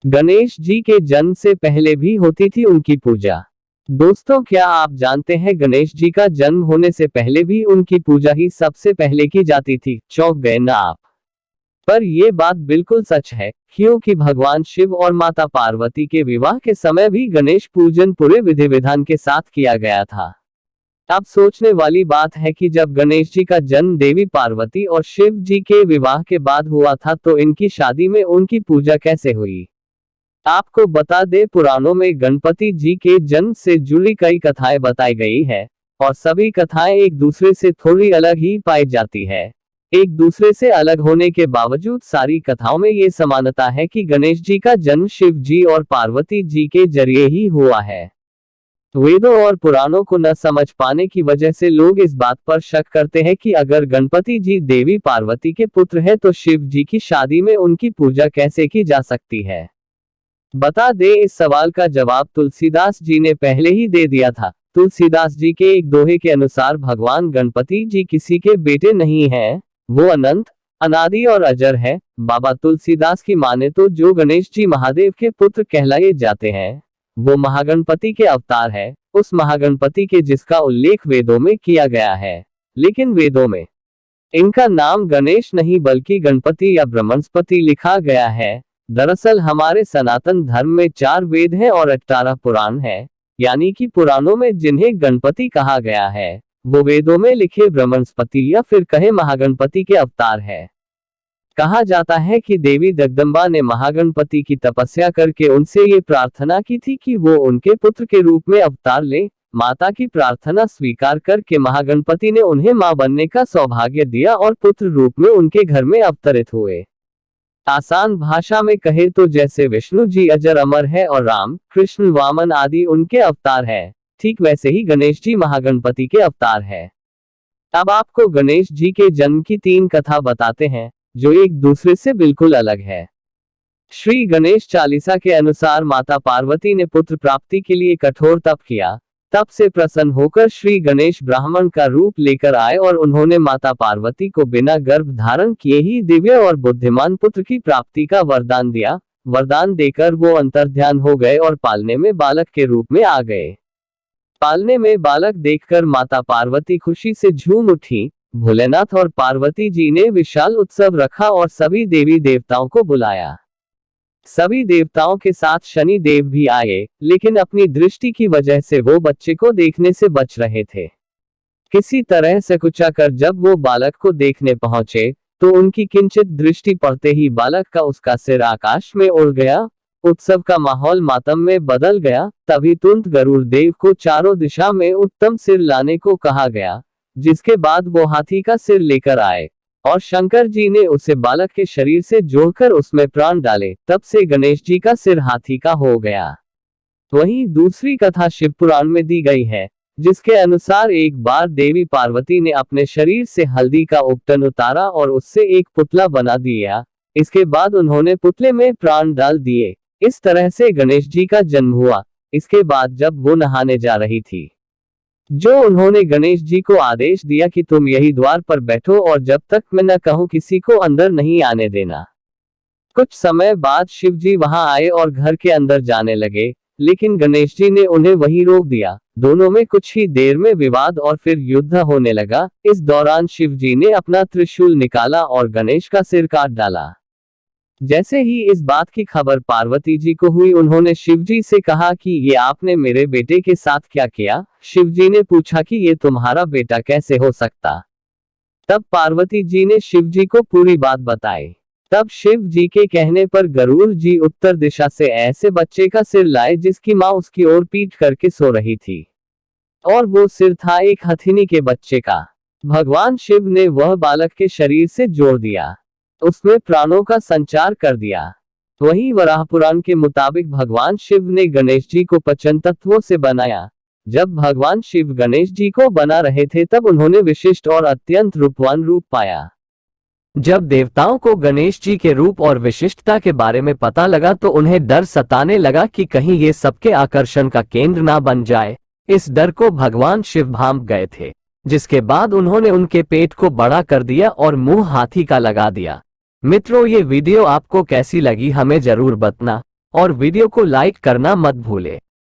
गणेश जी के जन्म से पहले भी होती थी उनकी पूजा। दोस्तों, क्या आप जानते हैं गणेश जी का जन्म होने से पहले भी उनकी पूजा ही सबसे पहले की जाती थी? चौंक गए ना आप? पर ये बात बिल्कुल सच है, क्योंकि भगवान शिव और माता पार्वती के विवाह के समय भी गणेश पूजन पूरे विधि विधान के साथ किया गया था। अब सोचने वाली बात है कि जब गणेश जी का जन्म देवी पार्वती और शिव जी के विवाह के बाद हुआ था, तो इनकी शादी में उनकी पूजा कैसे हुई। आपको बता दे, पुराणों में गणपति जी के जन्म से जुड़ी कई कथाएं बताई गई है, और सभी कथाएं एक दूसरे से थोड़ी अलग ही पाई जाती है। एक दूसरे से अलग होने के बावजूद सारी कथाओं में ये समानता है कि गणेश जी का जन्म शिव जी और पार्वती जी के जरिए ही हुआ है। वेदों और पुराणों को न समझ पाने की वजह से लोग इस बात पर शक करते हैं कि अगर गणपति जी देवी पार्वती के पुत्र हैं, तो शिव जी की शादी में उनकी पूजा कैसे की जा सकती है। बता दे, इस सवाल का जवाब तुलसीदास जी ने पहले ही दे दिया था। तुलसीदास जी के एक दोहे के अनुसार भगवान गणपति जी किसी के बेटे नहीं हैं, वो अनंत, अनादि और अजर है। बाबा तुलसीदास की माने तो जो गणेश जी महादेव के पुत्र कहलाए जाते हैं, वो महागणपति के अवतार है, उस महागणपति के जिसका उल्लेख वेदों में किया गया है। लेकिन वेदों में इनका नाम गणेश नहीं बल्कि गणपति या ब्रह्मस्पति लिखा गया है। दरअसल हमारे सनातन धर्म में 4 वेद हैं और 18 पुराण है, यानी कि पुराणों में जिन्हें गणपति कहा गया है, वो वेदों में लिखे ब्रह्मस्पति या फिर कहे महागणपति के अवतार है। कहा जाता है कि देवी जगदम्बा ने महागणपति की तपस्या करके उनसे ये प्रार्थना की थी कि वो उनके पुत्र के रूप में अवतार ले। माता की प्रार्थना स्वीकार करके महागणपति ने उन्हें मां बनने का सौभाग्य दिया और पुत्र रूप में उनके घर में अवतरित हुए। आसान भाषा में कहे तो जैसे विष्णु जी अजर अमर है और राम, कृष्ण, वामन आदि उनके अवतार है, ठीक वैसे ही गणेश जी महागणपति के अवतार है। अब आपको गणेश जी के जन्म की 3 कथा बताते हैं, जो एक दूसरे से बिल्कुल अलग है। श्री गणेश चालीसा के अनुसार माता पार्वती ने पुत्र प्राप्ति के लिए कठोर तप किया। तप से प्रसन्न होकर श्री गणेश ब्राह्मण का रूप लेकर आए और उन्होंने माता पार्वती को बिना गर्भ धारण किए ही दिव्य और बुद्धिमान पुत्र की प्राप्ति का वरदान दिया। वरदान देकर वो अंतर्ध्यान हो गए और पालने में बालक के रूप में आ गए। पालने में बालक देखकर माता पार्वती खुशी से झूम उठी। भोलेनाथ और पार्वती जी ने विशाल उत्सव रखा और सभी देवी देवताओं को बुलाया। सभी देवताओं के साथ शनि देव भी आए, लेकिन अपनी दृष्टि की वजह से वो बच्चे को देखने से बच रहे थे। किसी तरह से कुचाकर जब वो बालक को देखने पहुंचे, तो उनकी किंचित दृष्टि पड़ते ही बालक का उसका सिर आकाश में उड़ गया। उत्सव का माहौल मातम में बदल गया। तभी तुरंत गरुड़ देव को चारों दिशा में उत्तम सिर लाने को कहा गया, जिसके बाद वो हाथी का सिर लेकर आए और शंकर जी ने उसे बालक के शरीर से जोड़कर उसमें प्राण डाले। तब से गणेश जी का सिर हाथी का हो गया। वहीं दूसरी कथा शिव पुराण में दी गई है, जिसके अनुसार एक बार देवी पार्वती ने अपने शरीर से हल्दी का उपटन उतारा और उससे एक पुतला बना दिया। इसके बाद उन्होंने पुतले में प्राण डाल दिए। इस तरह से गणेश जी का जन्म हुआ। इसके बाद जब वो नहाने जा रही थी, जो उन्होंने गणेश जी को आदेश दिया कि तुम यही द्वार पर बैठो और जब तक मैं न कहूं किसी को अंदर नहीं आने देना। कुछ समय बाद शिव जी वहां आए और घर के अंदर जाने लगे, लेकिन गणेश जी ने उन्हें वहीं रोक दिया। दोनों में कुछ ही देर में विवाद और फिर युद्ध होने लगा। इस दौरान शिव जी ने अपना त्रिशूल निकाला और गणेश का सिर काट डाला। जैसे ही इस बात की खबर पार्वती जी को हुई, उन्होंने शिव जी से कहा कि ये आपने मेरे बेटे के साथ क्या किया। शिव जी ने पूछा कि ये तुम्हारा बेटा कैसे हो सकता। तब पार्वती जी ने शिव जी को पूरी बात बताई। तब शिव जी के कहने पर गरुड़ जी उत्तर दिशा से ऐसे बच्चे का सिर लाए जिसकी मां उसकी ओर पीठ करके सो रही थी, और वो सिर था एक हथिनी के बच्चे का। भगवान शिव ने वह बालक के शरीर से जोड़ दिया, उसमें प्राणों का संचार कर दिया। वहीं वराह पुराण के मुताबिक भगवान शिव ने गणेश जी को 5 तत्वों से बनाया। जब भगवान शिव गणेश जी को बना रहे थे, तब उन्होंने विशिष्ट और अत्यंत रूपवान रूप पाया। जब देवताओं को गणेश जी के रूप और विशिष्टता के बारे में पता लगा, तो उन्हें डर सताने लगा कि कहीं ये सबके आकर्षण का केंद्र ना बन जाए। इस डर को भगवान शिव भांप गए थे, जिसके बाद उन्होंने उनके पेट को बड़ा कर दिया और मुंह हाथी का लगा दिया। मित्रों, ये वीडियो आपको कैसी लगी हमें जरूर बताना, और वीडियो को लाइक करना मत भूले।